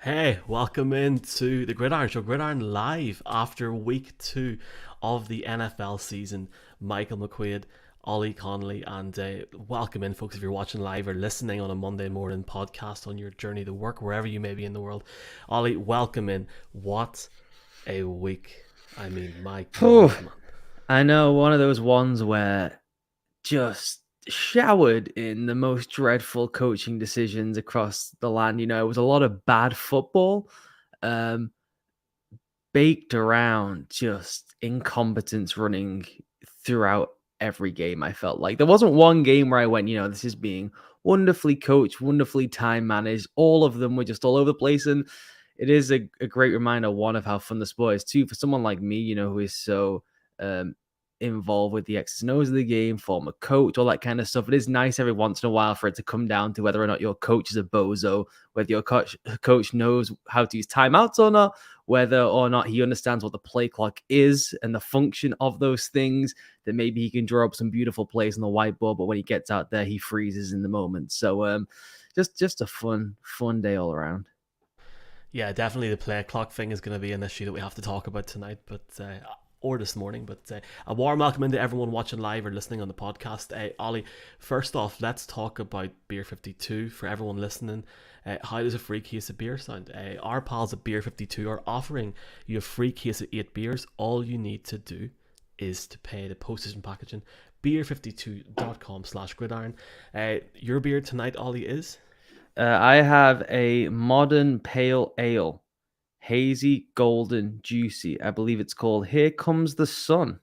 Hey, welcome into the Gridiron Show, Gridiron Live after week 2 of the NFL season. Michael McQuaid, Ollie Connolly, and welcome in, folks, if you're watching live or listening on a Monday morning podcast on your journey to work, wherever you may be in the world. Ollie, welcome in. What a week. I mean, my Phew. God, man. I know, one of those ones where just showered in the most dreadful coaching decisions across the land. It was a lot of bad football, um, baked around just incompetence running throughout every game. I felt like there wasn't one game where I went, this is being wonderfully coached, wonderfully time managed. All of them were just all over the place. And it is a great reminder, one, of how fun the sport is, two, for someone like me, who is so um, involved with the X's and O's of the game, former coach, all that kind of stuff. It is nice every once in a while for it to come down to whether or not your coach is a bozo, whether your coach knows how to use timeouts or not, whether or not he understands what the play clock is and the function of those things, that maybe he can draw up some beautiful plays on the whiteboard, but when he gets out there, he freezes in the moment. So just a fun day all around. Yeah, definitely the play clock thing is going to be an issue that we have to talk about tonight, or this morning. But a warm welcome into everyone watching live or listening on the podcast. Ollie, first off, let's talk about Beer 52 for everyone listening. How does a free case of beer sound? Our pals at Beer 52 are offering you a free case of 8 beers. All you need to do is to pay the postage and packaging. beer52.com/gridiron. Your beer tonight, Ollie, is? I have a modern pale ale, hazy, golden, juicy. I believe it's called Here Comes the Sun,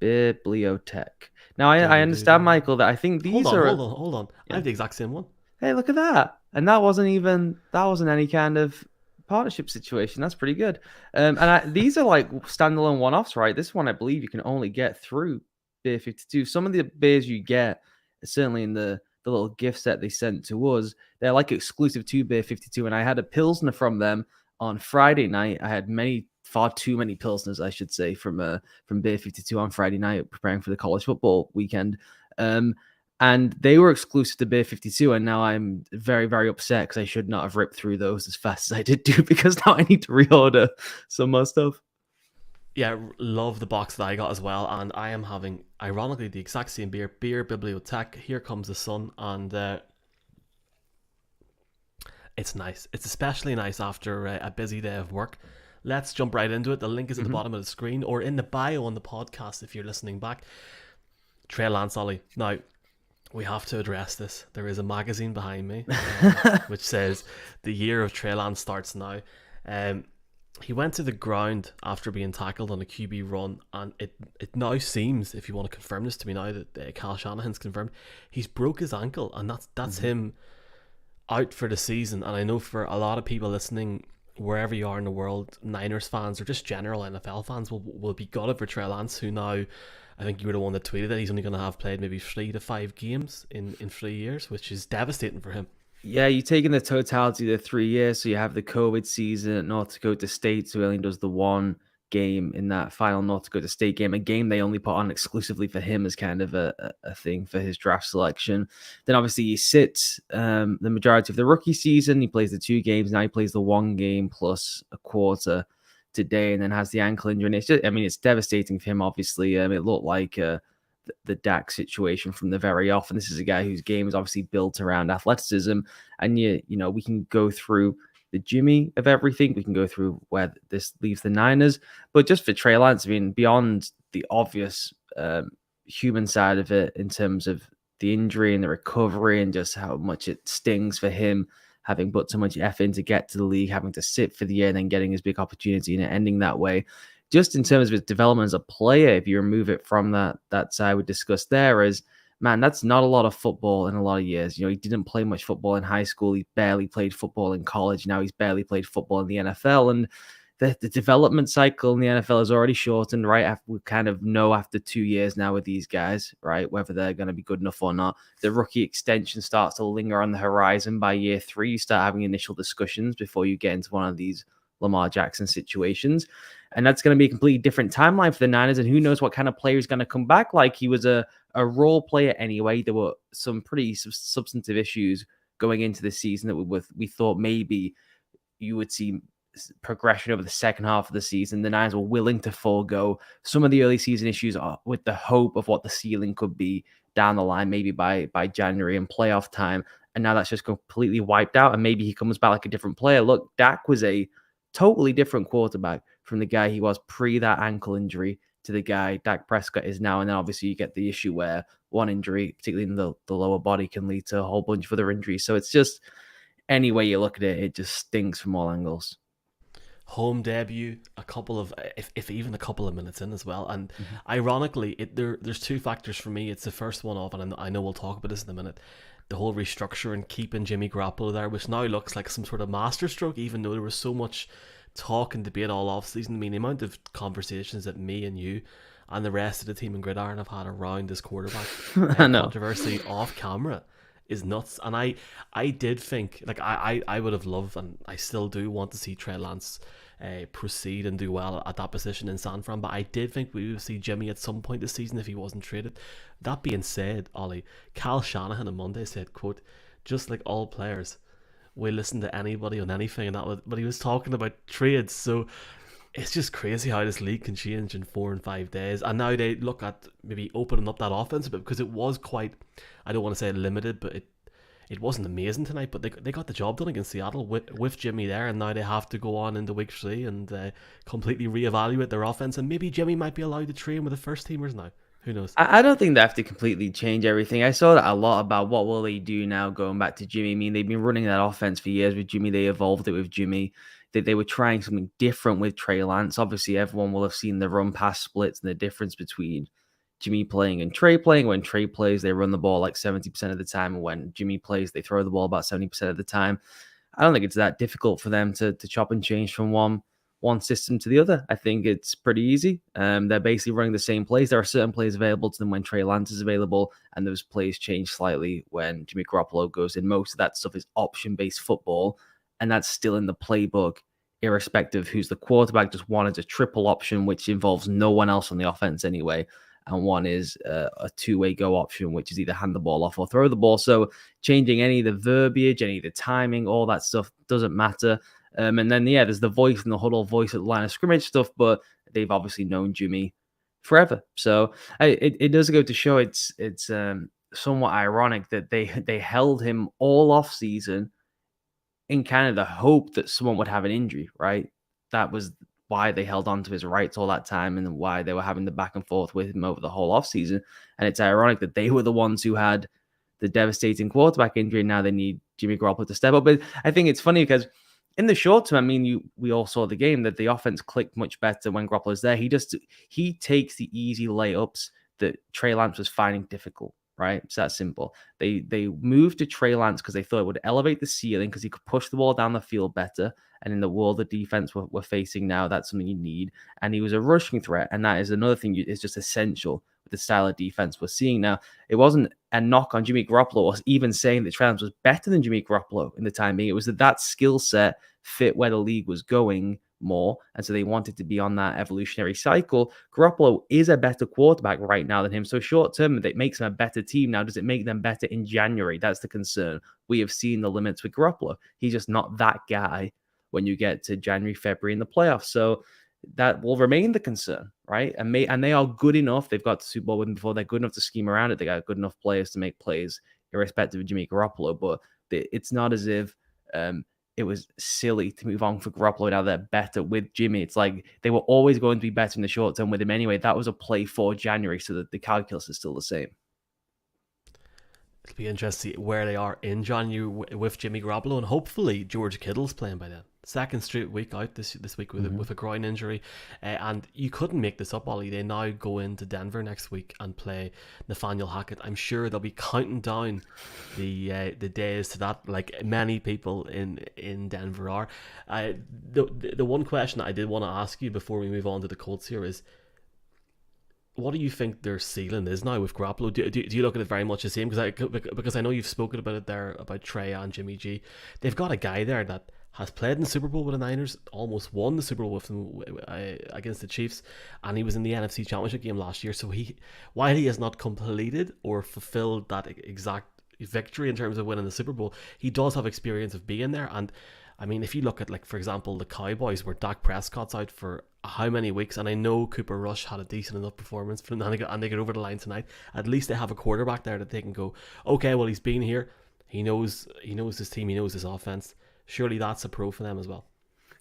Bibliotech. Now, I understand, Michael, that I think Hold these on, are... hold on. I Yeah. have the exact same one. Hey, look at that. And that wasn't any kind of partnership situation. That's pretty good. These are like standalone one-offs, right? This one, I believe you can only get through Beer 52. Some of the beers you get, certainly in the little gift set they sent to us, they're like exclusive to Beer 52. And I had a Pilsner from them on Friday night. I had far too many Pilsners, I should say, from Beer 52 on Friday night, preparing for the college football weekend. And they were exclusive to Beer 52, and now I'm very, very upset because I should not have ripped through those as fast as I did do, because now I need to reorder some more stuff. Yeah, love the box that I got as well, and I am having, ironically, the exact same Beer Bibliotech. Here comes the sun, and it's nice. It's especially nice after a busy day of work. Let's jump right into it. The link is at the bottom of the screen or in the bio on the podcast if you're listening back. Trey Lance, Ollie. Now, we have to address this. There is a magazine behind me which says the year of Trey Lance starts now. He went to the ground after being tackled on a QB run, and it now seems, if you want to confirm this to me now, that Kyle Shanahan's confirmed, he's broke his ankle, and that's him out for the season. And I know for a lot of people listening, wherever you are in the world, Niners fans or just general NFL fans will be gutted for Trey Lance, who now, I think you were the one that tweeted that he's only going to have played maybe 3 to 5 games in 3 years, which is devastating for him. Yeah, you're taking the totality of the 3 years. So you have the COVID season at North Dakota State, so he only does the one game in that final North Dakota State game, a game they only put on exclusively for him as kind of a thing for his draft selection. Then obviously he sits the majority of the rookie season. He plays the 2 games. Now he plays the 1 game plus a quarter today, and then has the ankle injury. And it's devastating for him, obviously. It looked like the Dak situation from the very off. And this is a guy whose game is obviously built around athleticism. And we can go through the Jimmy of everything. We can go through where this leaves the Niners. But just for Trey Lance, I mean, beyond the obvious human side of it in terms of the injury and the recovery and just how much it stings for him, having put so much effort in to get to the league, having to sit for the year and then getting his big opportunity and it ending that way. Just in terms of his development as a player, if you remove it from that side we discussed there, is, man, that's not a lot of football in a lot of years. He didn't play much football in high school. He barely played football in college. Now he's barely played football in the NFL. And the development cycle in the NFL is already shortened, right? We kind of know after 2 years now with these guys, right, whether they're going to be good enough or not. The rookie extension starts to linger on the horizon. By year 3, you start having initial discussions before you get into one of these Lamar Jackson situations. And that's going to be a completely different timeline for the Niners. And who knows what kind of player is going to come back. Like, he was a role player anyway. There were some pretty substantive issues going into the season that we thought maybe you would see progression over the second half of the season. The Niners were willing to forego some of the early season issues with the hope of what the ceiling could be down the line, maybe by January and playoff time. And now that's just completely wiped out. And maybe he comes back like a different player. Look, Dak was a totally different quarterback from the guy he was pre that ankle injury to the guy Dak Prescott is now. And then obviously you get the issue where one injury, particularly in the lower body, can lead to a whole bunch of other injuries. So it's just, any way you look at it, it just stinks from all angles. Home debut, a couple of, if even a couple of minutes in as well. And ironically, there's two factors for me. It's the first one off, and I know we'll talk about this in a minute. The whole restructure and keeping Jimmy Garoppolo there, which now looks like some sort of masterstroke, even though there was so much talk and debate all offseason. I mean, the amount of conversations that me and you and the rest of the team in Gridiron have had around this quarterback I know. controversy off camera is nuts. And I did think, like, I would have loved, and I still do want to see Trey Lance proceed and do well at that position in San Fran, but I did think we would see Jimmy at some point this season if he wasn't traded. That being said, Ollie, Cal Shanahan on Monday said, quote, "Just like all players, we listen to anybody on anything," and that was, but he was talking about trades. So it's just crazy how this league can change in 4 and 5 days. And now they look at maybe opening up that offense a bit, because it was quite, I don't want to say limited, but it wasn't amazing tonight. But they got the job done against Seattle with Jimmy there, and now they have to go on into week 3 and completely reevaluate their offense. And maybe Jimmy might be allowed to train with the first teamers now. Who knows? I don't think they have to completely change everything. I saw that a lot about what will they do now going back to Jimmy. I mean, they've been running that offense for years with Jimmy. They evolved it with Jimmy. They were trying something different with Trey Lance. Obviously, everyone will have seen the run-pass splits and the difference between Jimmy playing and Trey playing. When Trey plays, they run the ball like 70% of the time. And when Jimmy plays, they throw the ball about 70% of the time. I don't think it's that difficult for them to chop and change from one system to the other. I think it's pretty easy. They're basically running the same plays. There are certain plays available to them when Trey Lance is available, and those plays change slightly when Jimmy Garoppolo goes in. Most of that stuff is option-based football, and that's still in the playbook, irrespective of who's the quarterback. Just one is a triple option, which involves no one else on the offense anyway, and one is a two-way go option, which is either hand the ball off or throw the ball. So changing any of the verbiage, any of the timing, all that stuff doesn't matter. And then, yeah, there's the voice in the huddle, voice at the line of scrimmage stuff, but they've obviously known Jimmy forever. So it does go to show it's somewhat ironic that they held him all off season in kind of the hope that someone would have an injury, right? That was why they held on to his rights all that time and why they were having the back and forth with him over the whole offseason. And it's ironic that they were the ones who had the devastating quarterback injury. Now they need Jimmy Garoppolo to step up. But I think it's funny because in the short term, I mean, we all saw the game that the offense clicked much better when Garoppolo's there. He takes the easy layups that Trey Lance was finding difficult, right? It's that simple. They moved to Trey Lance because they thought it would elevate the ceiling because he could push the ball down the field better. And in the world of defense we're facing now, that's something you need. And he was a rushing threat, and that is another thing is just essential with the style of defense we're seeing now. It wasn't a knock on Jimmy Garoppolo or even saying that Trey Lance was better than Jimmy Garoppolo in the time being. It was that skill set fit where the league was going more, and so they wanted to be on that evolutionary cycle. Garoppolo is a better quarterback right now than him, so short term it makes them a better team. Now, does it make them better in January? That's the concern. We have seen the limits with Garoppolo. He's just not that guy when you get to January, February in the playoffs. So that will remain the concern, right? And they are good enough. They've got the Super Bowl with them before. They're good enough to scheme around it. They got good enough players to make plays, irrespective of Jimmy Garoppolo. But it's not as if it was silly to move on for Garoppolo. Now they're better with Jimmy. It's like they were always going to be better in the short term with him anyway. That was a play for January, so that the calculus is still the same. It'll be interesting to see where they are in January with Jimmy Garoppolo, and hopefully George Kittle's playing by then. Second straight week out this week with a groin injury, and you couldn't make this up, Ollie. They now go into Denver next week and play Nathaniel Hackett. I'm sure they'll be counting down the days to that, like many people in Denver are. The one question I did want to ask you before we move on to the Colts here is, what do you think their ceiling is now with Garoppolo? Do you look at it very much the same? Because I know you've spoken about it there, about Trey and Jimmy G. They've got a guy there that has played in the Super Bowl with the Niners, almost won the Super Bowl with them against the Chiefs, and he was in the NFC Championship game last year. So while he has not completed or fulfilled that exact victory in terms of winning the Super Bowl, he does have experience of being there. And I mean, if you look at, like, for example, the Cowboys, where Dak Prescott's out for how many weeks, and I know Cooper Rush had a decent enough performance for them, and they get over the line tonight. At least they have a quarterback there that they can go, okay, well, he's been here, he knows his team, he knows his offense. Surely that's a pro for them as well.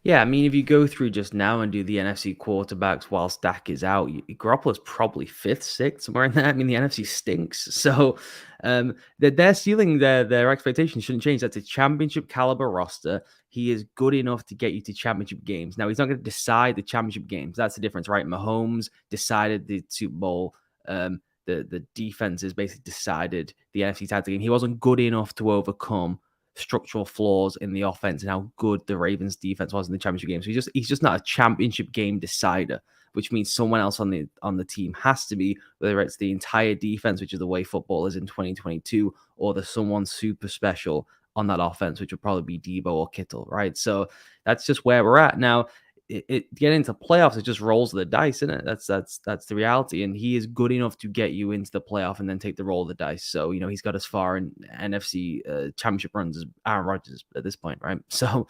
Yeah, I mean, if you go through just now and do the NFC quarterbacks whilst Dak is out, Garoppolo's probably fifth, sixth, somewhere in there. I mean, the NFC stinks. So their ceiling, their expectations shouldn't change. That's a championship caliber roster. He is good enough to get you to championship games. Now, he's not going to decide the championship games. That's the difference, right? Mahomes decided the Super Bowl. The defenses basically decided the NFC title game. He wasn't good enough to overcome structural flaws in the offense and how good the Ravens defense was in the championship game. So he's just not a championship game decider, which means someone else on the team has to be, whether it's the entire defense, which is the way football is in 2022, or there's someone super special on that offense, which would probably be Debo or Kittle, right? So that's just where we're at now. Getting into playoffs, it just rolls of the dice, isn't it? That's the reality. And he is good enough to get you into the playoff and then take the roll of the dice. So, he's got as far in NFC championship runs as Aaron Rodgers at this point, right? So,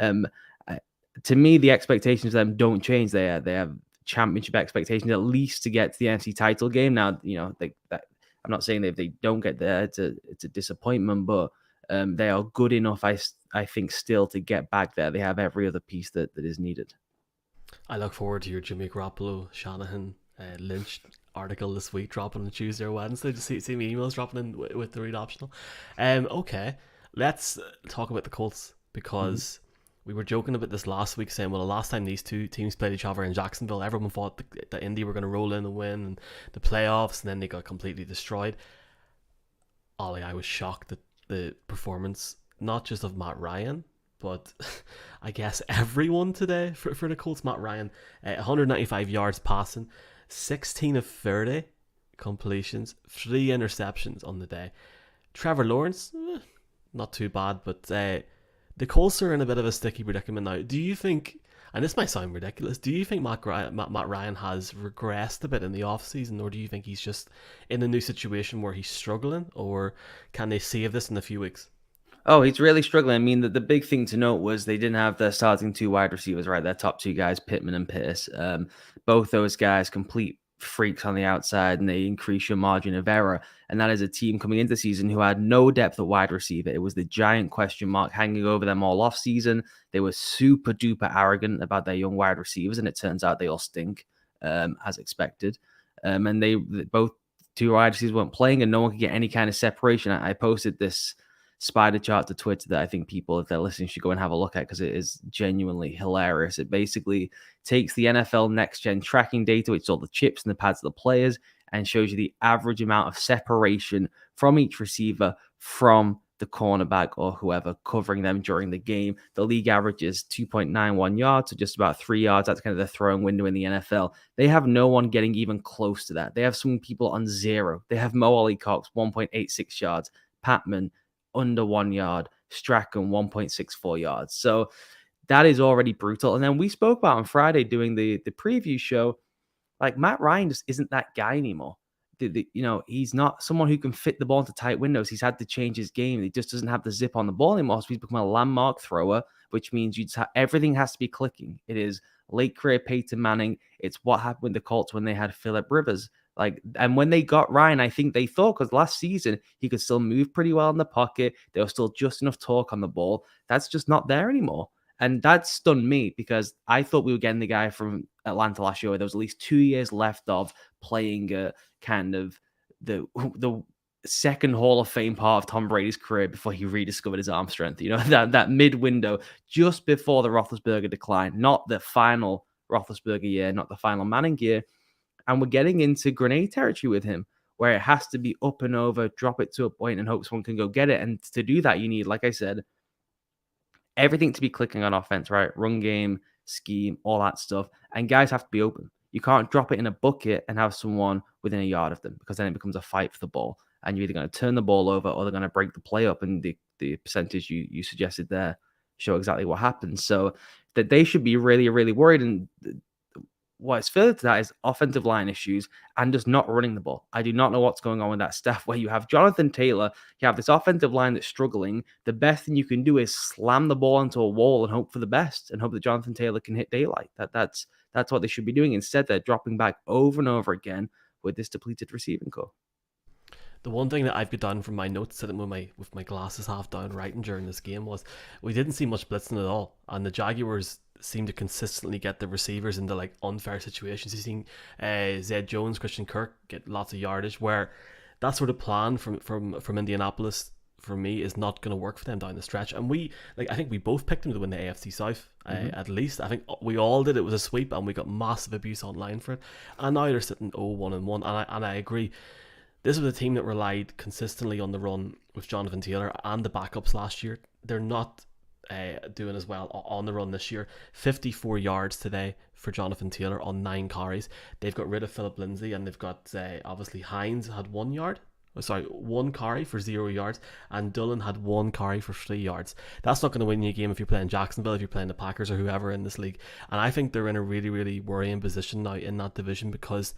to me, the expectations of them don't change. They have championship expectations, at least to get to the NFC title game. Now, I'm not saying that if they don't get there, it's a disappointment, but they are good enough, I think, still to get back there. They have every other piece that is needed. I look forward to your Jimmy Garoppolo, Shanahan, Lynch article this week dropping on Tuesday or Wednesday. Just see me emails dropping in with the read optional. Okay, let's talk about the Colts, because we were joking about this last week, saying, well, the last time these two teams played each other in Jacksonville, everyone thought that Indy were going to roll in and win and the playoffs, and then they got completely destroyed. Ollie, I was shocked at the performance, not just of Matt Ryan, but I guess everyone today for the Colts. Matt Ryan, 195 yards passing, 16 of 30 completions, 3 interceptions on the day. Trevor Lawrence, not too bad, but the Colts are in a bit of a sticky predicament now. Do you think, and this might sound ridiculous, do you think Matt Ryan has regressed a bit in the offseason, or do you think he's just in a new situation where he's struggling, or can they save this in a few weeks? Oh, he's really struggling. I mean, the big thing to note was they didn't have their starting 2 wide receivers, right? Their top 2 guys, Pittman and Pierce. Both those guys, complete freaks on the outside, and they increase your margin of error. And that is a team coming into the season who had no depth at wide receiver. It was the giant question mark hanging over them all off season. They were super duper arrogant about their young wide receivers, and it turns out they all stink, as expected. And they both 2 wide receivers weren't playing, and no one could get any kind of separation. I posted this spider chart to Twitter that I think people, if they're listening, should go and have a look at, because it is genuinely hilarious. It basically takes the NFL next gen tracking data, which is all the chips and the pads of the players, and shows you the average amount of separation from each receiver from the cornerback or whoever covering them during the game. The league average is 2.91 yards, so just about 3 yards. That's kind of the throwing window in the NFL. They have no one getting even close to that. They have some people on 0. They have Mo Alley Cox, 1.86 yards. Patman, under 1 yard. Strachan, 1.64 yards. So that is already brutal. And then we spoke about on Friday doing the preview show, like Matt Ryan just isn't that guy anymore. He's not someone who can fit the ball into tight windows. He's had to change his game. He just doesn't have the zip on the ball anymore. So he's become a landmark thrower, which means everything has to be clicking. It is late career Peyton Manning. It's what happened with the Colts when they had Phillip Rivers. And when they got Ryan, I think they thought, because last season he could still move pretty well in the pocket. There was still just enough torque on the ball. That's just not there anymore. And that stunned me, because I thought we were getting the guy from Atlanta last year where there was at least 2 years left of playing kind of the second Hall of Fame part of Tom Brady's career before he rediscovered his arm strength. That mid window just before the Roethlisberger decline, not the final Roethlisberger year, not the final Manning year. And we're getting into grenade territory with him, where it has to be up and over, drop it to a point and hope someone can go get it. And to do that, you need, like I said, everything to be clicking on offense, right? Run game, scheme, all that stuff. And guys have to be open. You can't drop it in a bucket and have someone within a yard of them, because then it becomes a fight for the ball. And you're either going to turn the ball over or they're going to break the play up. And the percentage you suggested there show exactly what happens. So that they should be really, really worried. And what is further to that is offensive line issues and just not running the ball. I do not know what's going on with that staff where you have Jonathan Taylor, you have this offensive line that's struggling. The best thing you can do is slam the ball into a wall and hope for the best and hope that Jonathan Taylor can hit daylight. That's what they should be doing. Instead, they're dropping back over and over again with this depleted receiving core. The one thing that I've got down from my notes, sitting with my glasses half down, writing during this game, was we didn't see much blitzing at all, and the Jaguars seem to consistently get the receivers into like unfair situations. You've seen Zed Jones, Christian Kirk get lots of yardage, where that sort of plan from Indianapolis for me is not going to work for them down the stretch. And I think we both picked them to win the AFC South. At least I think we all did. It was a sweep, and we got massive abuse online for it. And now they're sitting 0-1-1, and I agree. This was a team that relied consistently on the run with Jonathan Taylor and the backups last year. They're not doing as well on the run this year. 54 yards today for Jonathan Taylor on 9 carries. They've got rid of Philip Lindsay, and they've got obviously Hines had 1 carry for 0 yards, and Dillon had 1 carry for 3 yards. That's not going to win you a game if you're playing Jacksonville, if you're playing the Packers, or whoever in this league. And I think they're in a really, really worrying position now in that division because,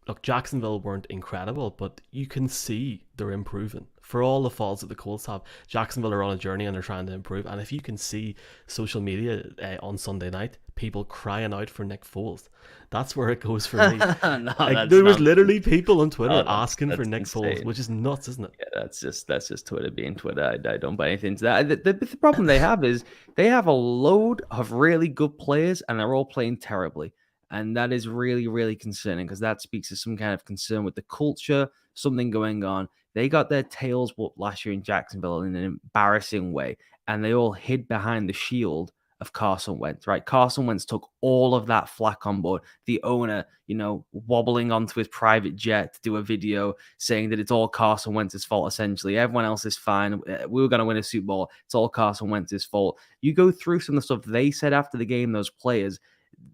look, Jacksonville weren't incredible, but you can see they're improving. For all the faults that the Colts have, Jacksonville are on a journey and they're trying to improve. And if you can see social media on Sunday night, people crying out for Nick Foles, that's where it goes for me. There was literally people on Twitter asking for Nick Foles, which is nuts, isn't it? Yeah, that's just Twitter being Twitter. I don't buy anything to that. The problem they have is they have a load of really good players and they're all playing terribly. And that is really, really concerning because that speaks to some kind of concern with the culture, something going on. They got their tails whooped last year in Jacksonville in an embarrassing way, and they all hid behind the shield of Carson Wentz, right? Carson Wentz took all of that flack on board. The owner, wobbling onto his private jet to do a video saying that it's all Carson Wentz's fault, essentially. Everyone else is fine. We were going to win a Super Bowl. It's all Carson Wentz's fault. You go through some of the stuff they said after the game, those players,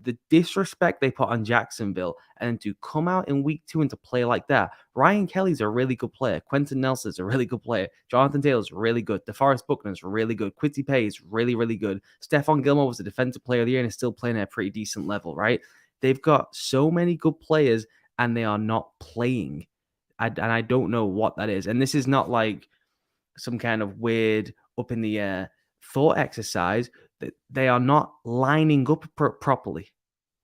the disrespect they put on Jacksonville, and to come out in week 2 and to play like that. Ryan Kelly's a really good player. Quentin Nelson's a really good player. Jonathan Taylor's really good. DeForest Buckner's really good. Quincy Pay is really, really good. Stephon Gilmore was the defensive player of the year and is still playing at a pretty decent level, right? They've got so many good players and they are not playing. And I don't know what that is. And this is not like some kind of weird up in the air thought exercise. They are not lining up properly.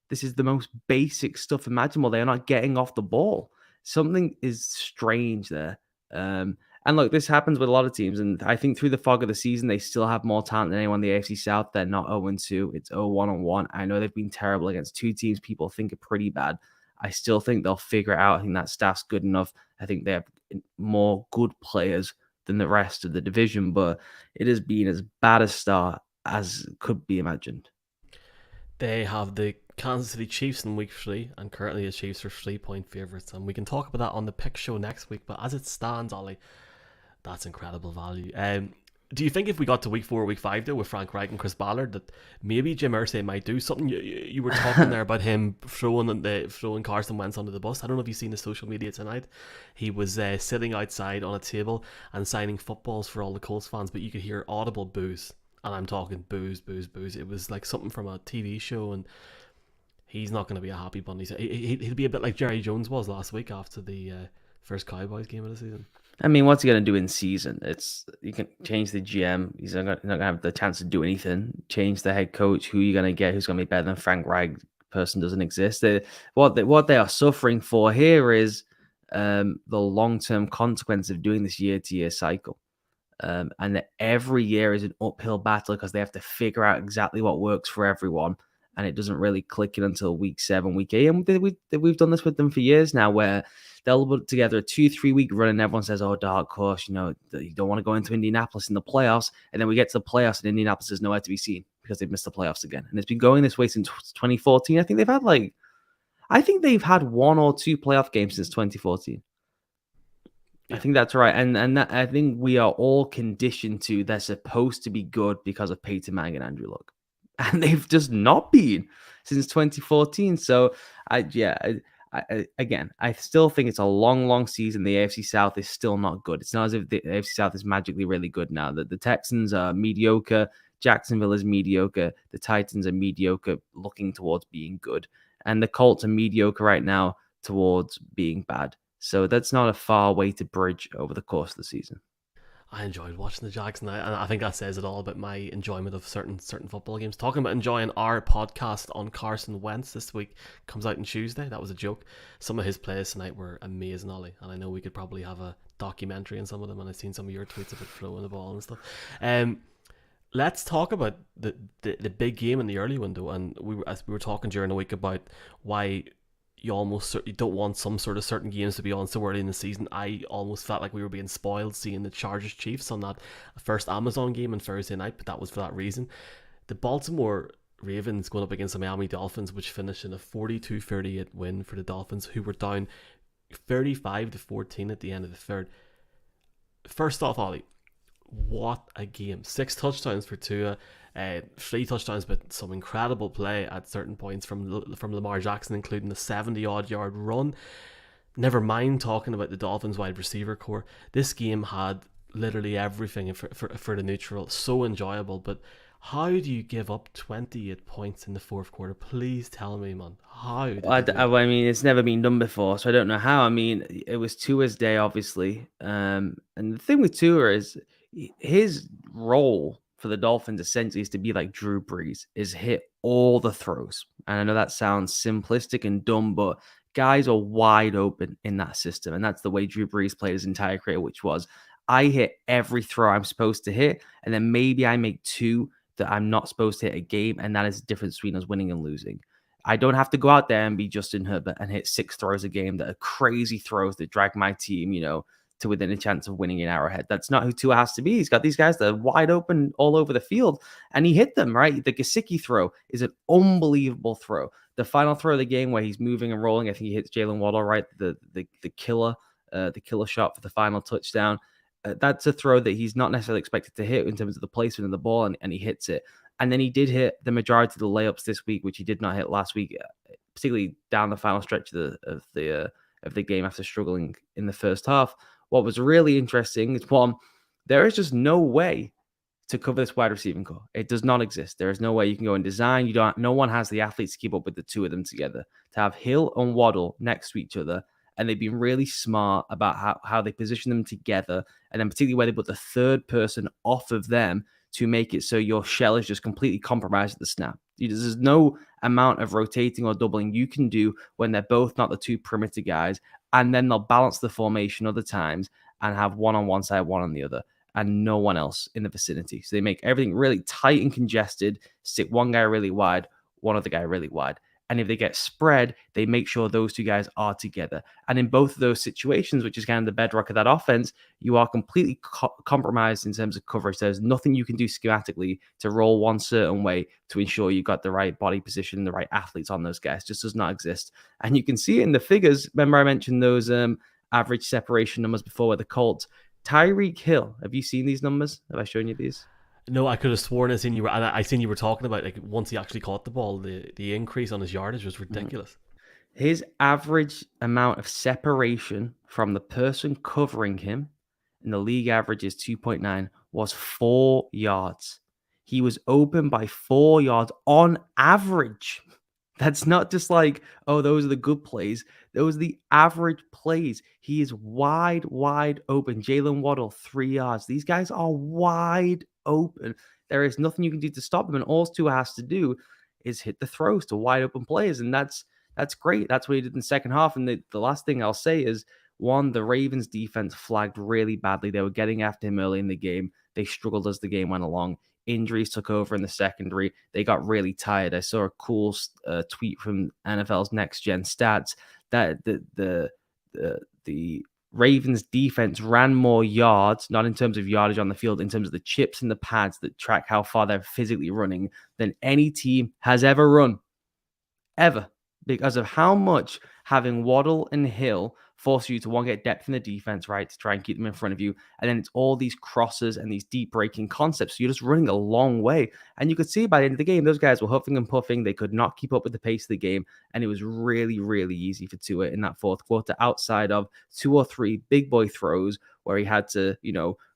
This is the most basic stuff imaginable. They are not getting off the ball. Something is strange there. And look, this happens with a lot of teams. And I think through the fog of the season, they still have more talent than anyone in the AFC South. They're not 0-2. It's 0-1-1. I know they've been terrible against 2 teams people think are pretty bad. I still think they'll figure it out. I think that staff's good enough. I think they have more good players than the rest of the division. But it has been as bad a start as could be imagined. They have the Kansas City Chiefs in week 3, and currently the Chiefs are 3-point favourites. And we can talk about that on the pick show next week. But as it stands, Ollie, that's incredible value. Do you think if we got to week 4 or week 5 though with Frank Reich and Chris Ballard that maybe Jim Irsay might do something? You were talking there about him throwing Carson Wentz under the bus. I don't know if you've seen his social media tonight. He was sitting outside on a table and signing footballs for all the Colts fans, but you could hear audible boos. And I'm talking boos, boos, boos. It was like something from a TV show, and he's not going to be a happy bunny. He'll be a bit like Jerry Jones was last week after the first Cowboys game of the season. I mean, what's he going to do in season? You can change the GM. He's not going to have the chance to do anything. Change the head coach. Who are you going to get? Who's going to be better than Frank Reich? Person doesn't exist. What they are suffering for here is the long-term consequence of doing this year-to-year cycle. And that every year is an uphill battle because they have to figure out exactly what works for everyone. And it doesn't really click in until week 7, week 8. And we've done this with them for years now, where they'll put together a 2-3 week run and everyone says, oh, dark horse, you don't want to go into Indianapolis in the playoffs. And then we get to the playoffs and Indianapolis is nowhere to be seen because they've missed the playoffs again. And it's been going this way since 2014. I think they've had 1 or 2 playoff games since 2014. I think that's right. And that, I think we are all conditioned to they're supposed to be good because of Peyton Manning and Andrew Luck. And they've just not been since 2014. So, I still think it's a long, long season. The AFC South is still not good. It's not as if the AFC South is magically really good now. The Texans are mediocre. Jacksonville is mediocre. The Titans are mediocre, looking towards being good. And the Colts are mediocre right now towards being bad. So that's not a far way to bridge over the course of the season. I enjoyed watching the Jags, and I think that says it all about my enjoyment of certain football games. Talking about enjoying, our podcast on Carson Wentz this week comes out on Tuesday. That was a joke. Some of his plays tonight were amazing, Ollie, and I know we could probably have a documentary on some of them, and I've seen some of your tweets about throwing the ball and stuff. Let's talk about the big game in the early window, and as we were talking during the week about why you don't want some sort of certain games to be on so early in the season. I almost felt like we were being spoiled seeing the Chargers Chiefs on that first Amazon game on Thursday night, but that was for that reason. The Baltimore Ravens going up against the Miami Dolphins, which finished in a 42-38 win for the Dolphins, who were down 35-14 at the end of the third. First off, Ollie, what a game. 6 touchdowns for Tua, 3 touchdowns, but some incredible play at certain points from Lamar Jackson, including the 70-odd yard run. Never mind talking about the Dolphins wide receiver core. This game had literally everything for the neutral. So enjoyable, but how do you give up 28 points in the fourth quarter? Please tell me, man. How? I mean, it's never been done before, so I don't know how. I mean, it was Tua's day, obviously. And the thing with Tua is his role for the Dolphins essentially is to be like Drew Brees, is hit all the throws. And I know that sounds simplistic and dumb, but guys are wide open in that system. And that's the way Drew Brees played his entire career, which was I hit every throw I'm supposed to hit, and then maybe I make 2 that I'm not supposed to hit a game, and that is the difference between us winning and losing. I don't have to go out there and be Justin Herbert and hit 6 throws a game that are crazy throws that drag my team, to within a chance of winning in Arrowhead. That's not who Tua has to be. He's got these guys that are wide open all over the field, and he hit them, right? The Gesicki throw is an unbelievable throw. The final throw of the game where he's moving and rolling, I think he hits Jalen Waddle, right? The killer shot for the final touchdown. That's a throw that he's not necessarily expected to hit in terms of the placement of the ball, and he hits it. And then he did hit the majority of the layups this week, which he did not hit last week, particularly down the final stretch of the game after struggling in the first half. What was really interesting is, one, there is just no way to cover this wide receiving core. It does not exist. There is no way you can go and design. No one has the athletes to keep up with the two of them together. To have Hill and Waddle next to each other, and they've been really smart about how they position them together, and then particularly where they put the third person off of them to make it so your shell is just completely compromised at the snap. There's no amount of rotating or doubling you can do when they're both not the two perimeter guys, and then they'll balance the formation other times and have one on one side, one on the other, and no one else in the vicinity. So they make everything really tight and congested, stick one guy really wide, one other guy really wide. And if they get spread, they make sure those two guys are together. And in both of those situations, which is kind of the bedrock of that offense, you are completely compromised in terms of coverage. There's nothing you can do schematically to roll one certain way to ensure you got the right body position, the right athletes on those guys. It just does not exist. And you can see it in the figures. Remember I mentioned those average separation numbers before with the Colts. Tyreek Hill, have you seen these numbers? Have I shown you these? No, I could have sworn I seen you were talking about, like, once he actually caught the ball, the increase on his yardage was ridiculous. His average amount of separation from the person covering him, and the league average is 2.9, was 4 yards. He was open by 4 yards on average. That's not just like, oh, those are the good plays. Those are the average plays. He is wide open. Jalen Waddle, 3 yards. These guys are wide open. There is nothing you can do to stop them. And all Tua has to do is hit the throws to wide open players. And that's great. That's what he did in the second half. And the last thing I'll say is, one, the Ravens defense flagged really badly. They were getting after him early in the game. They struggled as the game went along. Injuries took over in the secondary. They got really tired. I saw a cool tweet from NFL's Next Gen Stats that the Ravens defense ran more yards, not in terms of yardage on the field, in terms of the chips and the pads that track how far they're physically running, than any team has ever run. Ever. Because of how much having Waddle and Hill force you to, one, get depth in the defense, right, to try and keep them in front of you. And then it's all these crosses and these deep breaking concepts. So you're just running a long way. And you could see by the end of the game, those guys were huffing and puffing. They could not keep up with the pace of the game. And it was really, really easy for Tua in that fourth quarter, outside of 2 or 3 big boy throws where he had to,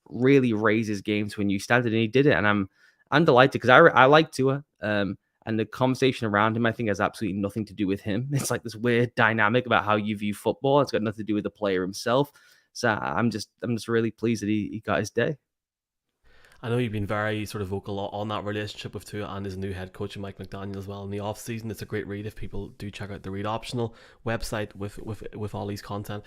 really raise his game to a new standard. And he did it. And I'm delighted because I like Tua. And the conversation around him, I think, has absolutely nothing to do with him. It's like this weird dynamic about how you view football. It's got nothing to do with the player himself. So I'm just really pleased that he got his day. I know you've been very sort of vocal on that relationship with Tua and his new head coach, Mike McDaniel, as well in the off season. It's a great read if people do check out the Read Optional website with Ollie's content.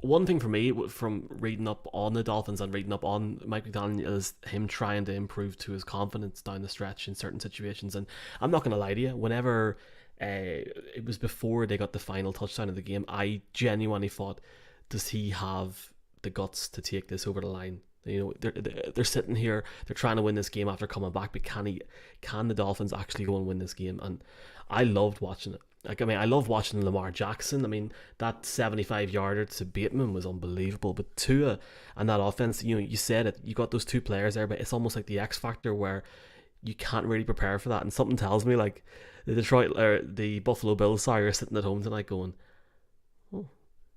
One thing for me from reading up on the Dolphins and reading up on Mike McDaniel is him trying to improve to his confidence down the stretch in certain situations. And I'm not going to lie to you, whenever it was before they got the final touchdown of the game, I genuinely thought, does he have the guts to take this over the line? You know, they're sitting here, they're trying to win this game after coming back, but can the Dolphins actually go and win this game? And I loved watching it. Like, I mean, I love watching Lamar Jackson. I mean, that 75-yarder to Bateman was unbelievable. But Tua and that offense, you know, you said it, you got those two players there, but it's almost like the X factor where you can't really prepare for that. And something tells me, like, the Buffalo Bills are sitting at home tonight going, oh,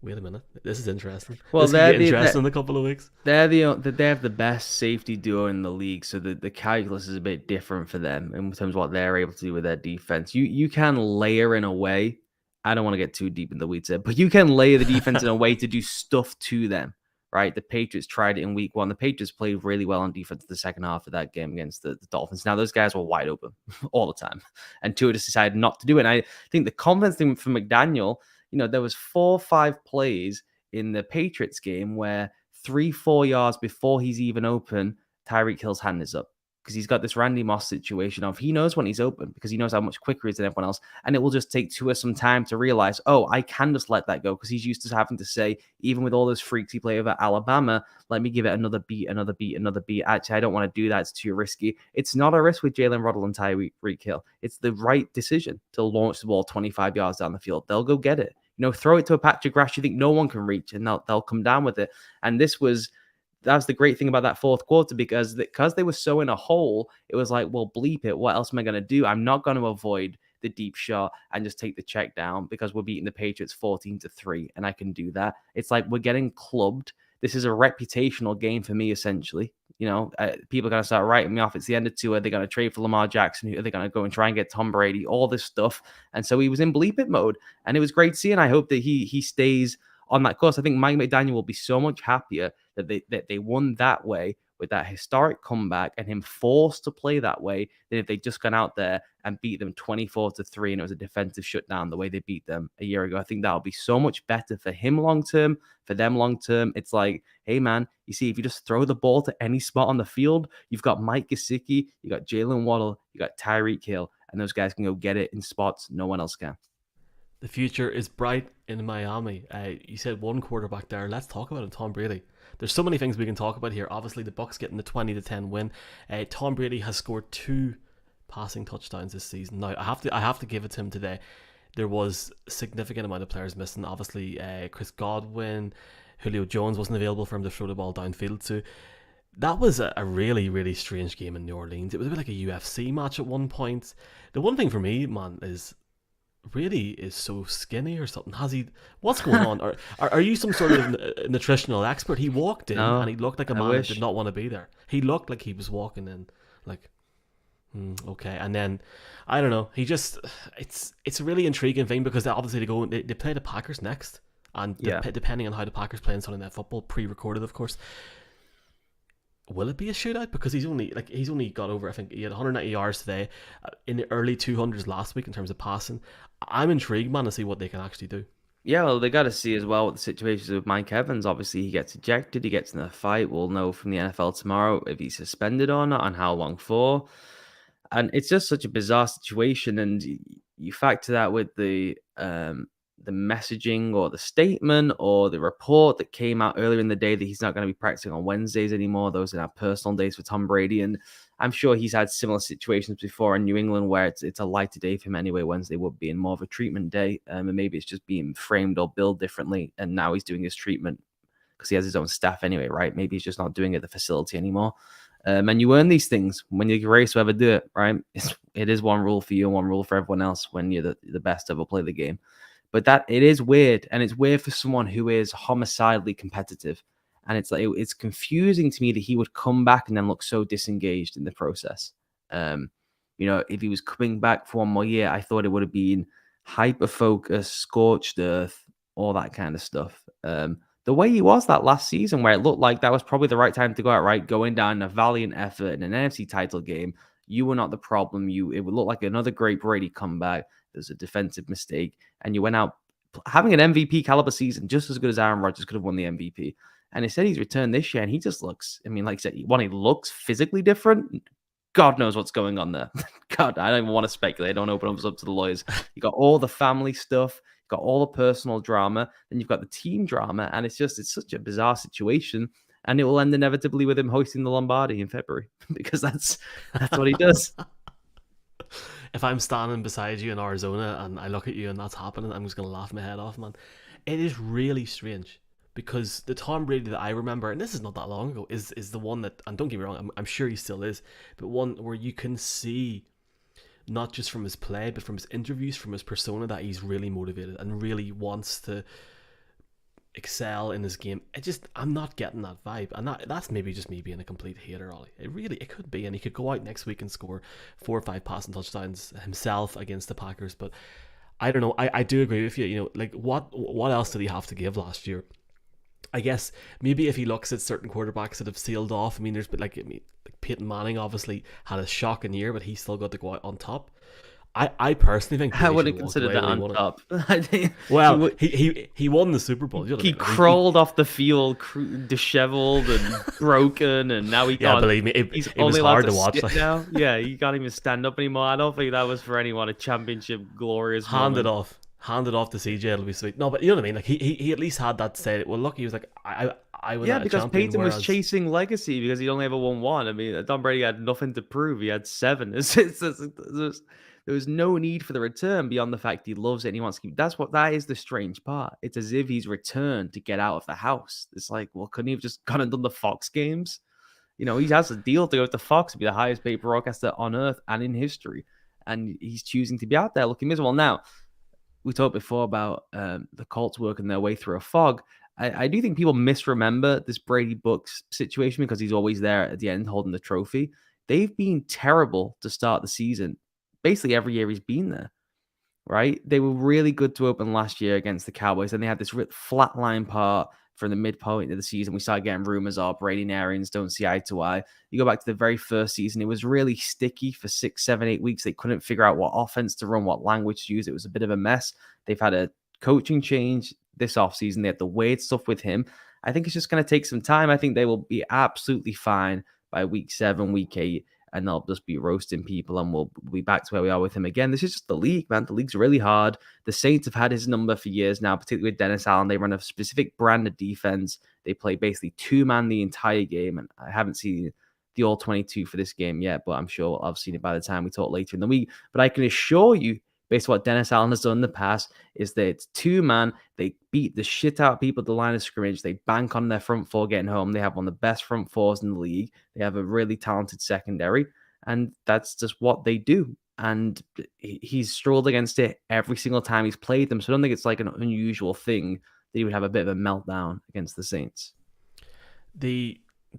wait a minute, this is interesting. Well, this could get interesting in a couple of weeks. They have the best safety duo in the league, so the calculus is a bit different for them in terms of what they're able to do with their defense. You can layer in a way. I don't want to get too deep in the weeds here, but you can layer the defense in a way to do stuff to them, right? The Patriots tried it in week 1. The Patriots played really well on defense the second half of that game against the Dolphins. Now, those guys were wide open all the time, and Tua just decided not to do it. And I think the confidence thing for McDaniel, you know, there was 4 or 5 plays in the Patriots game where 3-4 yards before he's even open, Tyreek Hill's hand is up because he's got this Randy Moss situation of he knows when he's open because he knows how much quicker he is than everyone else. And it will just take Tua some time to realize, oh, I can just let that go because he's used to having to say, even with all those freaks he played over Alabama, let me give it another beat. Actually, I don't want to do that. It's too risky. It's not a risk with Jalen Waddle and Tyreek Hill. It's the right decision to launch the ball 25 yards down the field. They'll go get it. You know, throw it to a patch of grass you think no one can reach, and they'll come down with it. And that was the great thing about that fourth quarter because they were so in a hole, it was like, well, bleep it. What else am I going to do? I'm not going to avoid the deep shot and just take the check down because we're beating the Patriots 14-3, and I can do that. It's like we're getting clubbed. This is a reputational game for me, essentially. You know, people are going to start writing me off. It's the end of Tua. They're going to trade for Lamar Jackson. They're going to go and try and get Tom Brady, all this stuff. And so he was in bleep it mode. And it was great to see. And I hope that he stays on that course. I think Mike McDaniel will be so much happier that they won that way with that historic comeback and him forced to play that way than if they'd just gone out there and beat them 24-3 and it was a defensive shutdown the way they beat them a year ago. I think that'll be so much better for him long-term, for them long-term. It's like, hey, man, you see, if you just throw the ball to any spot on the field, you've got Mike Gesicki, you got Jalen Waddle, you got Tyreek Hill, and those guys can go get it in spots no one else can. The future is bright in Miami. You said one quarterback there. Let's talk about it, Tom Brady. There's so many things we can talk about here. Obviously, the Bucs getting the 20-10 win. Tom Brady has scored 2 passing touchdowns this season. Now, I have to give it to him today. There was a significant amount of players missing. Obviously, Chris Godwin, Julio Jones wasn't available for him to throw the ball downfield to. That was a really, really strange game in New Orleans. It was a bit like a UFC match at one point. The one thing for me, man, is really is so skinny or something. What's going on? Are you some sort of nutritional expert? He walked in and he looked like a man that did not want to be there. He looked like he was walking in like, okay. And then I don't know, he just it's a really intriguing thing because obviously they play the Packers next, and depending on how the Packers play on Sunday Night Football, pre-recorded of course, will it be a shootout? Because he's only got over, I think he had 190 yards today, in the early 200s last week in terms of passing. I'm intrigued, man, to see what they can actually do. Yeah, well, they got to see as well what the situation is with Mike Evans. Obviously, he gets ejected, he gets in a fight. We'll know from the NFL tomorrow if he's suspended or not and how long for. And it's just such a bizarre situation. And you factor that with the messaging or the statement or the report that came out earlier in the day that he's not going to be practicing on Wednesdays anymore. Those are our personal days for Tom Brady. And I'm sure he's had similar situations before in New England where it's a lighter day for him anyway. Wednesday would be in more of a treatment day. And maybe it's just being framed or billed differently. And now he's doing his treatment because he has his own staff anyway, right? Maybe he's just not doing it at the facility anymore. And you earn these things when you're the greatest to ever do it, right? It is one rule for you and one rule for everyone else when you're the best to ever play the game. But that it is weird, and it's weird for someone who is homicidally competitive. And it's like it's confusing to me that he would come back and then look so disengaged in the process. If he was coming back for one more year, I thought it would have been hyper focus, scorched earth, all that kind of stuff. The way he was that last season, where it looked like that was probably the right time to go out, right? Going down a valiant effort in an NFC title game. You were not the problem. It would look like another great Brady comeback. There's a defensive mistake, and you went out having an MVP caliber season, just as good as Aaron Rodgers could have won the MVP. And he said he's returned this year, and he just looks, like I said, he looks physically different. God knows what's going on there. God, I don't even want to speculate. I don't open us up to the lawyers. You got all the family stuff, got all the personal drama, then you've got the team drama, and it's such a bizarre situation. And it will end inevitably with him hoisting the Lombardi in February because that's what he does. If I'm standing beside you in Arizona and I look at you and that's happening, I'm just going to laugh my head off, man. It is really strange because the Tom Brady that I remember, and this is not that long ago, is the one that, and don't get me wrong, I'm sure he still is, but one where you can see, not just from his play, but from his interviews, from his persona, that he's really motivated and really wants to excel in his game. I'm not getting that vibe, and that's maybe just me being a complete hater, Ollie. It could be, and he could go out next week and score 4 or 5 passing touchdowns himself against the Packers. But I don't know. I do agree with you. Like what else did he have to give last year? I guess maybe if he looks at certain quarterbacks that have sealed off. I mean, there's been like Peyton Manning obviously had a shocking year, but he still got to go out on top. I personally think I wouldn't consider that on top. Well, he won the Super Bowl. He crawled off the field, disheveled and broken, and now he can't. Yeah, believe me, it was hard to watch. Now, yeah, he can't even stand up anymore. I don't think that was for anyone a championship glorious. Hand it off to CJ. It'll be sweet. No, but you know what I mean. Like he at least had that say. Well, look, he was like, I was because Peyton was chasing legacy because he'd only ever won one. I mean, Tom Brady had nothing to prove. He had 7. There was no need for the return beyond the fact he loves it and he wants to keep. That is the strange part. It's as if he's returned to get out of the house. It's like, well, couldn't he have just gone and done the Fox games? He has a deal to go to Fox to be the highest paid broadcaster on earth and in history. And he's choosing to be out there looking miserable. Now, we talked before about the Colts working their way through a fog. I do think people misremember this Brady Bucks situation because he's always there at the end holding the trophy. They've been terrible to start the season. Basically every year he's been there, right? They were really good to open last year against the Cowboys. And they had this flatline part from the midpoint of the season. We started getting rumors of Brady and Arians don't see eye to eye. You go back to the very first season, it was really sticky for 6, 7, 8 weeks. They couldn't figure out what offense to run, what language to use. It was a bit of a mess. They've had a coaching change this offseason. They had the weird stuff with him. I think it's just going to take some time. I think they will be absolutely fine by week 7, week 8. And they'll just be roasting people and we'll be back to where we are with him again. This is just the league, man. The league's really hard. The Saints have had his number for years now, particularly with Dennis Allen. They run a specific brand of defense. They play basically 2-man the entire game. And I haven't seen the all-22 for this game yet, but I'm sure I'll have seen it by the time we talk later in the week. But I can assure you, based on what Dennis Allen has done in the past, is that it's 2-man. They beat the shit out of people at the line of scrimmage. They bank on their front four getting home. They have one of the best front fours in the league. They have a really talented secondary, and that's just what they do. And he's struggled against it every single time he's played them. So I don't think it's like an unusual thing that he would have a bit of a meltdown against the Saints.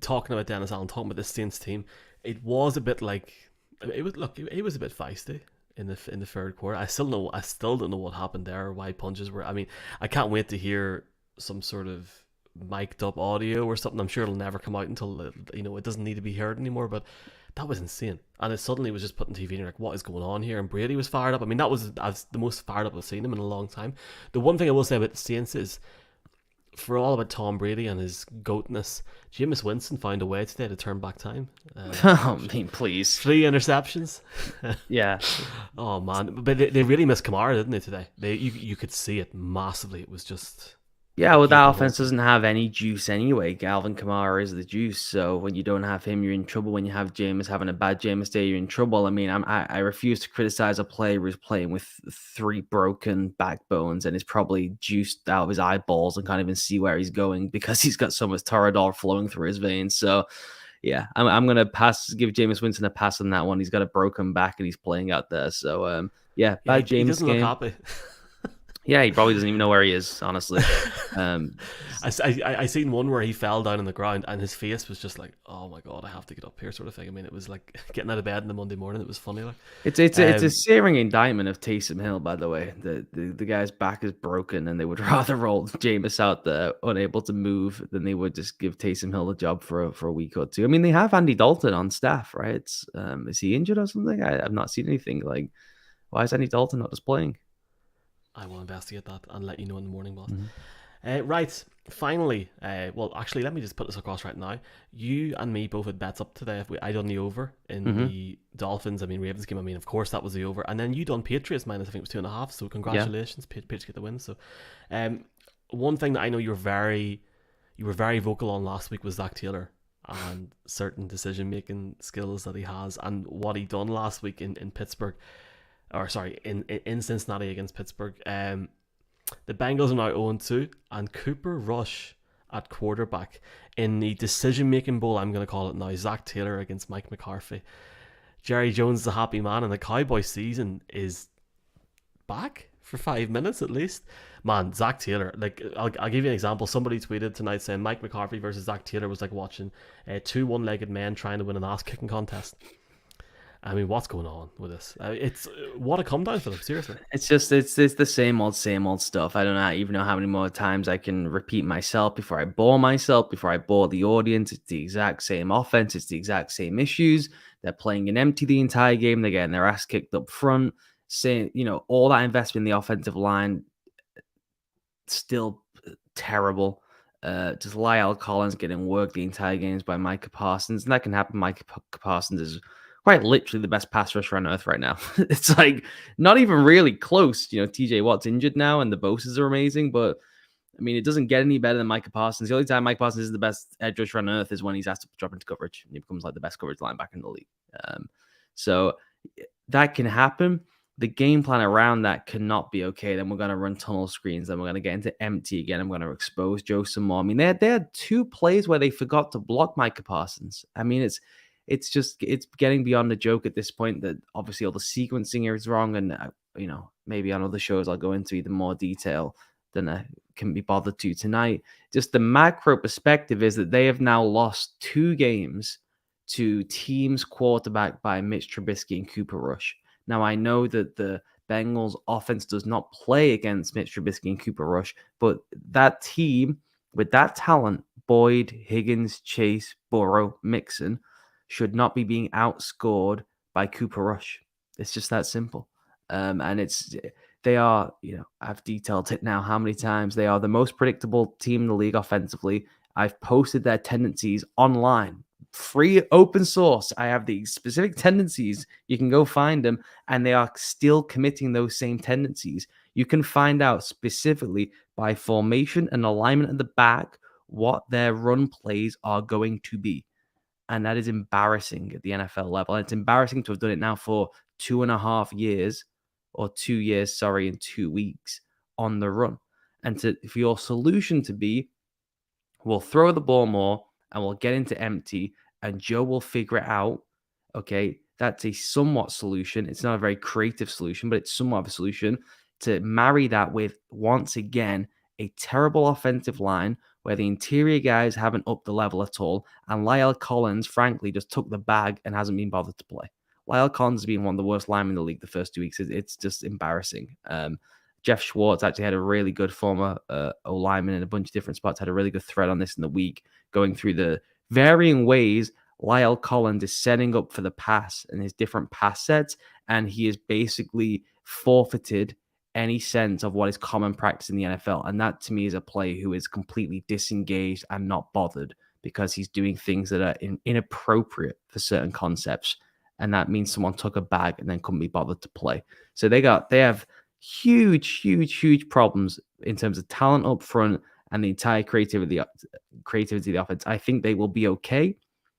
Talking about Dennis Allen, talking about the Saints team, it was a bit like it was a bit feisty in the third quarter. I still don't know what happened there, why punches were. I mean, I can't wait to hear some sort of mic'd up audio or something. I'm sure it'll never come out until it doesn't need to be heard anymore. But that was insane, and it suddenly was just put on TV, and you're like, what is going on here? And Brady was fired up. I mean, that was the most fired up I've seen him in a long time. The one thing I will say about the Saints is, for all about Tom Brady and his goatness, Jameis Winston found a way today to turn back time. I mean, please. 3 interceptions. Yeah. Oh, man. But they really missed Kamara, didn't they, today? You could see it massively. It was just... Yeah, well, that offense doesn't have any juice anyway. Galvin Kamara is the juice. So when you don't have him, you're in trouble. When you have Jameis having a bad Jameis day, you're in trouble. I mean, I refuse to criticize a player who's playing with 3 broken backbones and is probably juiced out of his eyeballs and can't even see where he's going because he's got so much Toradol flowing through his veins. So, yeah, I'm going to give Jameis Winston a pass on that one. He's got a broken back and he's playing out there. So, bad Jameis he doesn't game. look happy. Yeah, he probably doesn't even know where he is, honestly. Um, I seen one where he fell down on the ground and his face was just like, oh my god, I have to get up here, sort of thing. I mean, it was like getting out of bed on the Monday morning. It was funny, like. it's a Um, searing indictment of Taysom Hill, by the way. The guy's back is broken, and they would rather roll Jameis out there unable to move than they would just give Taysom Hill a job for a week or two. I mean, they have Andy Dalton on staff, right? Is he injured or something? I've not seen anything. Like, why is Andy Dalton not just playing? I will investigate that and let you know in the morning, boss. Mm-hmm. Right, finally, well, actually, let me just put this across right now. You and me both had bets up today. If I done the over in Mm-hmm. the Dolphins, Ravens game. Of course, that was the over. And then you done Patriots minus, I think it was 2.5. So Yeah. congratulations, Patriots get the win. So, one thing that I know you were very vocal on last week was Zach Taylor and certain decision making skills that he has and what he done last week in Pittsburgh, or sorry, in Cincinnati against Pittsburgh. The Bengals are now 0-2, and Cooper Rush at quarterback in the decision-making bowl, I'm going to call it now, Zach Taylor against Mike McCarthy. Jerry Jones is a happy man, and the Cowboy season is back for 5 minutes at least. Man, Zach Taylor, like, I'll give you an example. Somebody tweeted tonight saying Mike McCarthy versus Zach Taylor was like watching two one-legged men trying to win an ass-kicking contest. What's going on with this? It's what a come down for them, seriously. It's the same old stuff. I don't even know how many more times I can repeat myself before I bore myself, before I bore the audience. It's the exact same offense. It's the exact same issues. They're playing an empty the entire game. They're getting their ass kicked up front. Saying, all that investment in the offensive line, still terrible. Just Lyle Collins getting worked the entire games by Micah Parsons. And that can happen. Micah Parsons is quite literally the best pass rusher on earth right now. It's like not even really close. TJ Watt's injured now and the Bosa's are amazing, but it doesn't get any better than Micah Parsons. The only time Mike Parsons is the best edge rusher on earth is when he's asked to drop into coverage and he becomes like the best coverage linebacker in the league. So that can happen. The game plan around that cannot be okay. Then we're going to run tunnel screens. Then we're going to get into empty again. I'm going to expose Joe some more. They had two plays where they forgot to block Micah Parsons. It's getting beyond a joke at this point that obviously all the sequencing here is wrong. And, maybe on other shows I'll go into even more detail than I can be bothered to tonight. Just the macro perspective is that they have now lost 2 games to teams quarterbacked by Mitch Trubisky and Cooper Rush. Now, I know that the Bengals offense does not play against Mitch Trubisky and Cooper Rush, but that team with that talent, Boyd, Higgins, Chase, Burrow, Mixon, should not be being outscored by Cooper Rush. It's just that simple. They are, I've detailed it now how many times. They are the most predictable team in the league offensively. I've posted their tendencies online. Free open source. I have the specific tendencies. You can go find them, and they are still committing those same tendencies. You can find out specifically by formation and alignment at the back what their run plays are going to be. And that is embarrassing at the NFL level. And it's embarrassing to have done it now for 2.5 years, or 2 years, in 2 weeks on the run. And for your solution to be, we'll throw the ball more and we'll get into empty and Joe will figure it out. Okay, that's a somewhat solution. It's not a very creative solution, but it's somewhat of a solution to marry that with, once again, a terrible offensive line where the interior guys haven't upped the level at all. And Lyle Collins, frankly, just took the bag and hasn't been bothered to play. Lyle Collins has been one of the worst linemen in the league the first 2 weeks. It's just embarrassing. Jeff Schwartz actually had a really good former O-lineman in a bunch of different spots, had a really good thread on this in the week, going through the varying ways Lyle Collins is setting up for the pass and his different pass sets, and he has basically forfeited any sense of what is common practice in the NFL. And that, to me, is a player who is completely disengaged and not bothered because he's doing things that are inappropriate for certain concepts. And that means someone took a bag and then couldn't be bothered to play. So they have huge problems in terms of talent up front and the entire creativity of the offense. I think they will be okay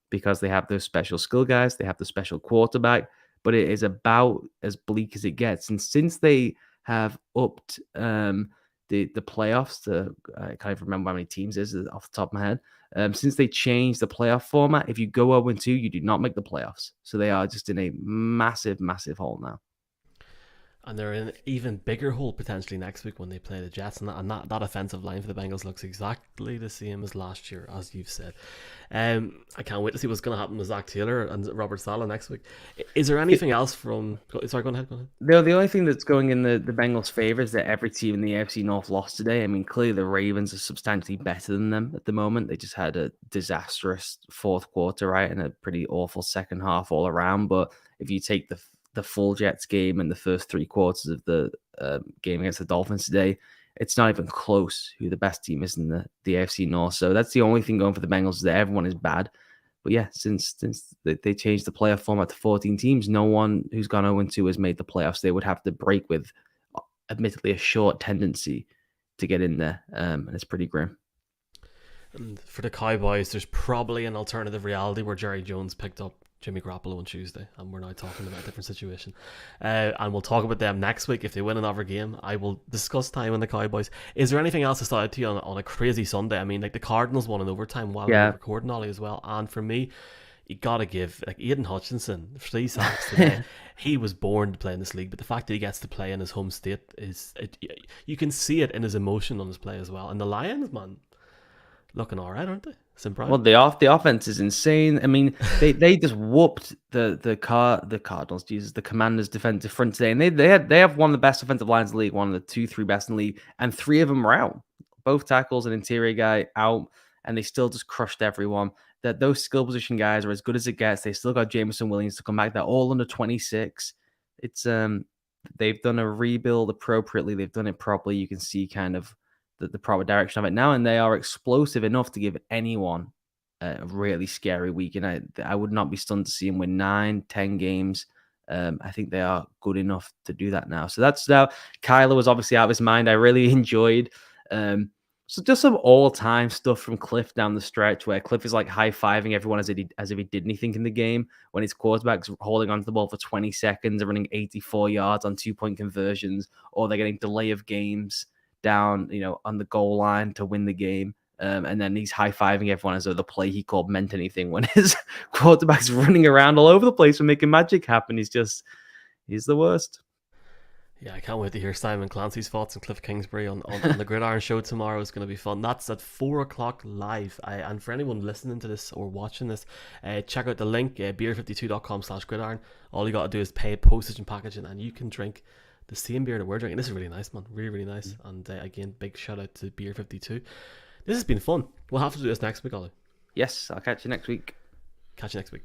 because they have those special skill guys, they have the special quarterback, but it is about as bleak as it gets. And since they have upped the playoffs to, I can't even remember how many teams is off the top of my head. Since they changed the playoff format, if you go 0-2, you do not make the playoffs. So they are just in a massive hole now. And they're in an even bigger hole potentially next week when they play the Jets. And that offensive line for the Bengals looks exactly the same as last year, as you've said. I can't wait to see what's going to happen with Zach Taylor and Robert Saleh next week. Is there anything else from... Sorry, go ahead. The only thing that's going in the Bengals' favor is that every team in the AFC North lost today. I mean, clearly the Ravens are substantially better than them at the moment. They just had a disastrous fourth quarter, right, and a pretty awful second half all around. But if you take the full Jets game and the first three quarters of the game against the Dolphins today, it's not even close who the best team is in the AFC North. So that's the only thing going for the Bengals, is that everyone is bad. But yeah, since they changed the playoff format to 14 teams, no one who's gone 0-2 has made the playoffs. They would have to break with, admittedly, a short tendency to get in there. And it's pretty grim. And for the Cowboys, there's probably an alternative reality where Jerry Jones picked up Jimmy Garoppolo on Tuesday, and we're now talking about a different situation. And we'll talk about them next week. If they win another game, I will discuss time on the Cowboys. Is there anything else to start to you on a crazy Sunday? I mean, like the Cardinals won in overtime while we were recording, Ollie, as well. And for me, you got to give, like, Aiden Hutchinson, 3 sacks today. He was born to play in this league, but the fact that he gets to play in his home state you can see it in his emotion on his play as well. And the Lions, man, looking all right, aren't they? Well, the offense is insane. I mean, they just whooped the Cardinals, the Commanders' defensive front today, and they have one of the best offensive lines in the league, one of the 2-3 best in the league, and 3 of them were out. Both tackles and interior guy out, and they still just crushed everyone. That those skill position guys are as good as it gets. They still got Jameson Williams to come back. They're all under 26. It's they've done a rebuild appropriately. They've done it properly. You can see kind of the proper direction of it now, and they are explosive enough to give anyone a really scary week. And I would not be stunned to see them win 9-10 games. I think they are good enough to do that now. So that's now. Kyler was obviously out of his mind. I really enjoyed so just some all-time stuff from Cliff down the stretch, where Cliff is like high-fiving everyone as if he did anything in the game, when his quarterback's holding onto the ball for 20 seconds and running 84 yards on 2-point conversions, or they're getting delay of games down, on the goal line to win the game. And then he's high-fiving everyone as though the play he called meant anything, when his quarterback's running around all over the place and making magic happen. He's the worst. Yeah, I can't wait to hear Simon Clancy's thoughts and Cliff Kingsbury on the Gridiron Show tomorrow. It's going to be fun. That's at 4:00 live. And for anyone listening to this or watching this, check out the link, beer52.com/gridiron. All you got to do is pay postage and packaging, and you can drink the same beer that we're drinking. This is really nice, man. Really, really nice. And again, big shout out to Beer 52. This has been fun. We'll have to do this next week, Ollie. Yes, I'll catch you next week. Catch you next week.